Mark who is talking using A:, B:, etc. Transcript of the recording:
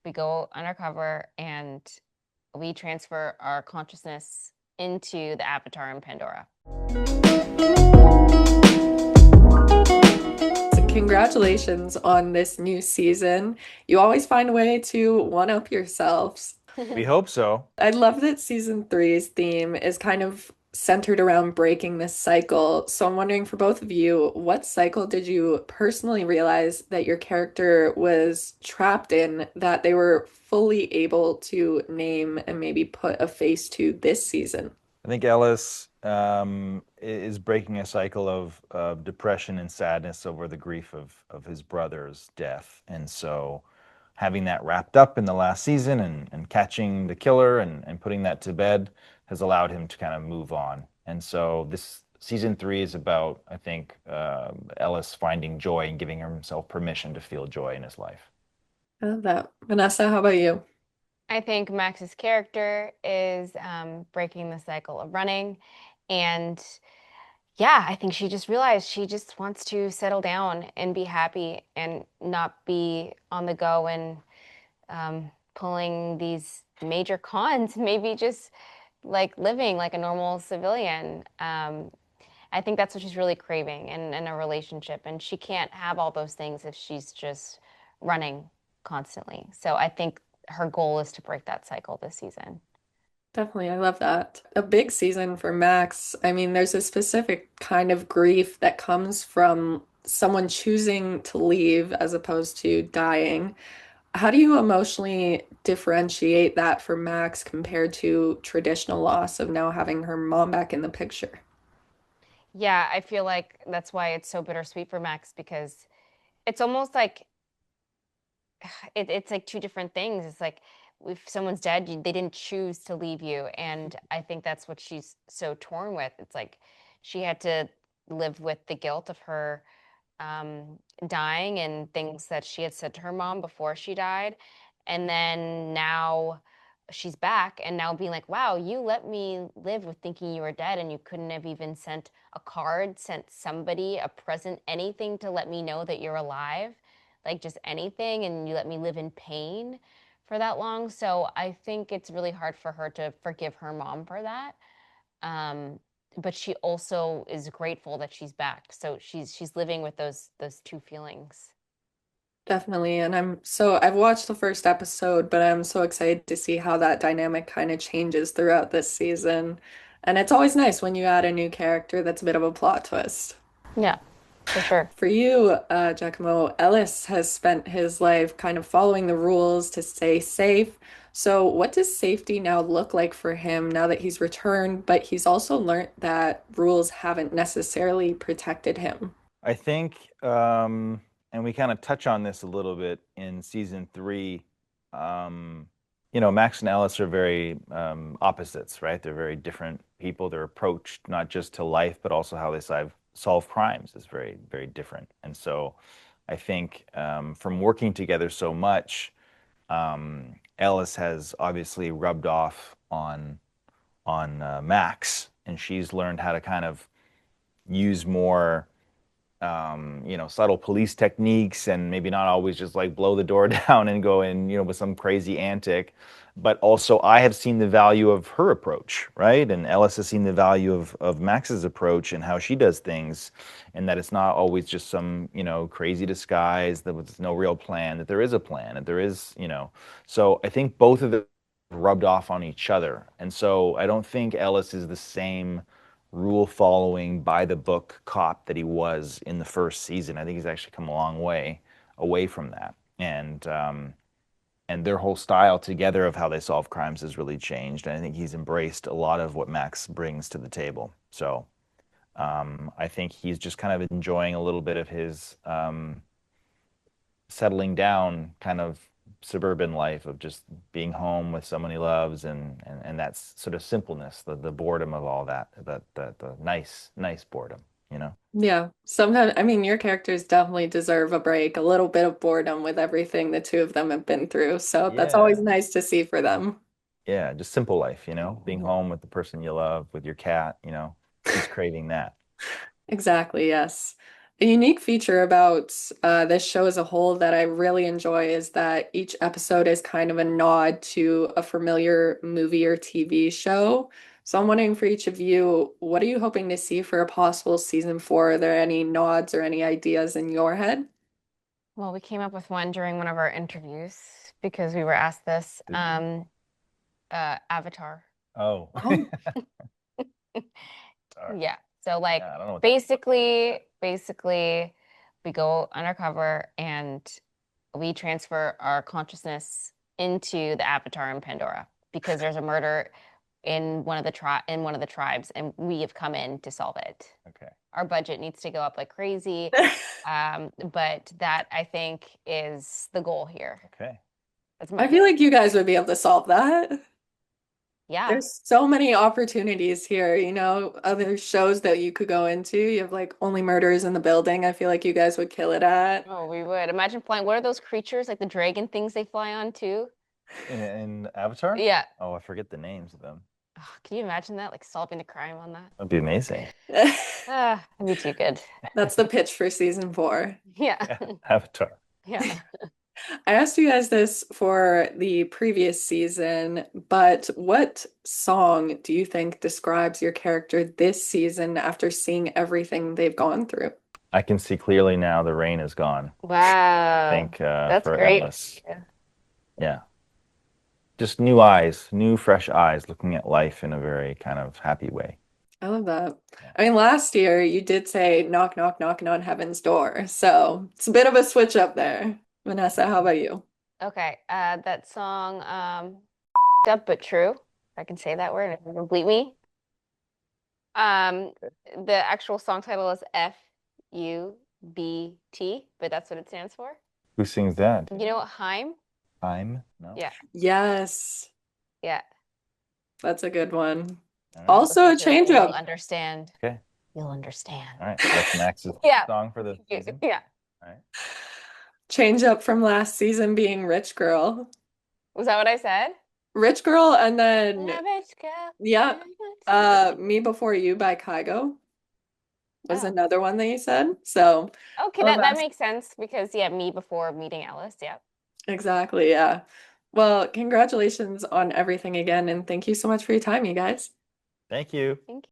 A: we go undercover and we transfer our consciousness into the Avatar in Pandora.
B: So congratulations on this new season. You always find a way to one up yourselves.
C: We hope so.
B: I love that season three's theme is kind of centered around breaking this cycle. So I'm wondering for both of you, what cycle did you personally realize that your character was trapped in that they were fully able to name and maybe put a face to this season?
C: I think Ellis is breaking a cycle of depression and sadness over the grief of his brother's death. And so having that wrapped up in the last season and catching the killer and putting that to bed has allowed him to kind of move on. And so this season three is about, I think, Ellis finding joy and giving himself permission to feel joy in his life.
B: I love that. Vanessa, how about you?
A: I think Max's character is breaking the cycle of running. And yeah, I think she just realized she just wants to settle down and be happy and not be on the go and pulling these major cons, maybe just like living like a normal civilian. I think that's what she's really craving in a relationship. And she can't have all those things if she's just running constantly. So I think her goal is to break that cycle this season.
B: Definitely, I love that. A big season for Max. I mean, there's a specific kind of grief that comes from someone choosing to leave as opposed to dying. How do you emotionally differentiate that for Max compared to traditional loss of now having her mom back in the picture?
A: Yeah, I feel like that's why it's so bittersweet for Max because it's almost like it's like two different things. It's like if someone's dead, they didn't choose to leave you. And I think that's what she's so torn with. It's like she had to live with the guilt of her dying and things that she had said to her mom before she died. And then now she's back and now being like, wow, you let me live with thinking you were dead and you couldn't have even sent a card, sent somebody a present, anything to let me know that you're alive, like just anything. And you let me live in pain for that long. So I think it's really hard for her to forgive her mom for that. Um, but she also is grateful that she's back. So she's living with those two feelings.
B: Definitely. And I've watched the first episode, but I'm so excited to see how that dynamic kind of changes throughout this season. And it's always nice when you add a new character that's a bit of a plot twist.
A: Yeah, for sure.
B: For you, Giacomo, Ellis has spent his life kind of following the rules to stay safe. So, what does safety now look like for him now that he's returned, but he's also learned that rules haven't necessarily protected him?
C: I think, and we kind of touch on this a little bit in season three. Um, Max and Ellis are very opposites, right? They're very different people. Their approach, not just to life, but also how they solve crimes, is very, very different. And so, I think from working together so much, Ellis has obviously rubbed off on Max, and she's learned how to kind of use more subtle police techniques and maybe not always just like blow the door down and go in, with some crazy antic. But also, I have seen the value of her approach, right? And Ellis has seen the value of Max's approach and how she does things, and that it's not always just some, crazy disguise, that with no real plan, that there is a plan, that there is. So I think both of them rubbed off on each other. And so I don't think Ellis is the same rule following by the book cop that he was in the first season. I think he's actually come a long way away from that. And their whole style together of how they solve crimes has really changed. And I think he's embraced a lot of what Max brings to the table. So I think he's just kind of enjoying a little bit of his settling down kind of suburban life of just being home with someone he loves and that sort of simpleness, the boredom of all that, the nice boredom.
B: Yeah, sometimes, I mean, your characters definitely deserve a break, a little bit of boredom with everything the two of them have been through. So that's always
C: Yeah.
B: nice to see for them.
C: Yeah, just simple life, being home with the person you love, with your cat, he's craving that.
B: Exactly, yes. A unique feature about this show as a whole that I really enjoy is that each episode is kind of a nod to a familiar movie or TV show. So I'm wondering for each of you, what are you hoping to see for a possible season four? Are there any nods or any ideas in your head?
A: Well, we came up with one during one of our interviews because we were asked this. Avatar.
C: Oh.
B: Oh,
C: Sorry.
A: Yeah. So like
C: Yeah, I don't know what that.
A: basically we go undercover and we transfer our consciousness into the Avatar in Pandora because there's a murder in one of the tribes and we have come in to solve it.
C: Okay.
A: Our budget needs to go up like crazy. But that I think is the goal here.
C: Okay.
A: That's
B: I
A: my
B: feel like you guys would be able to solve that.
A: yeah.
B: There's so many opportunities here, other shows that you could go into. You have like Only Murders in the Building. I feel like you guys would kill it at.
A: Oh, we would. Imagine flying. What are those creatures like the dragon things they fly on too?
C: In Avatar?
A: Yeah.
C: Oh, I forget the names of them.
A: Oh, can you imagine that? Like solving the crime on that?
C: That'd be amazing.
A: That'd be too good.
B: That's the pitch for season four.
A: Yeah.
C: Yeah, Avatar.
A: Yeah.
B: I asked you guys this for the previous season, but what song do you think describes your character this season after seeing everything they've gone through?
C: I can see clearly now the rain is gone. I
A: Wow.
C: think
A: That's
C: for
A: great.
C: Ellis.
A: Yeah.
C: Yeah. Just new eyes, new fresh eyes, looking at life in a very kind of happy way.
B: I love that.
C: Yeah.
B: I mean, last year you did say knock, knock, knocking on heaven's door. So it's a bit of a switch up there. Vanessa, how about you?
A: Okay. That song, up but true. If I can say that word, if you can bleep me. Um, the actual song title is FUBT, but that's what it stands for.
C: Who sings that?
A: You know what, Heim?
C: I'm? No.
A: Yeah.
B: Yes,
A: Yeah.
B: that's a good one.
C: All right.
B: Also a
A: Listen to it
B: change
A: and you'll
B: up.
A: understand.
C: Okay.
A: You'll understand.
C: All right. That's Max's
A: Yeah.
C: song for the season.
A: Yeah.
C: All right.
B: Change up from last season being Rich Girl.
A: Was that what I said?
B: Rich Girl and then
A: La rich girl.
B: yeah, Me Before You by Kygo was
A: Oh.
B: another one that you said. So
A: Okay,
B: love
A: that makes sense because yeah, me before meeting Ellis. Yeah.
B: exactly, yeah. Well, congratulations on everything again, and thank you so much for your time, you guys.
C: Thank you.
A: Thank you.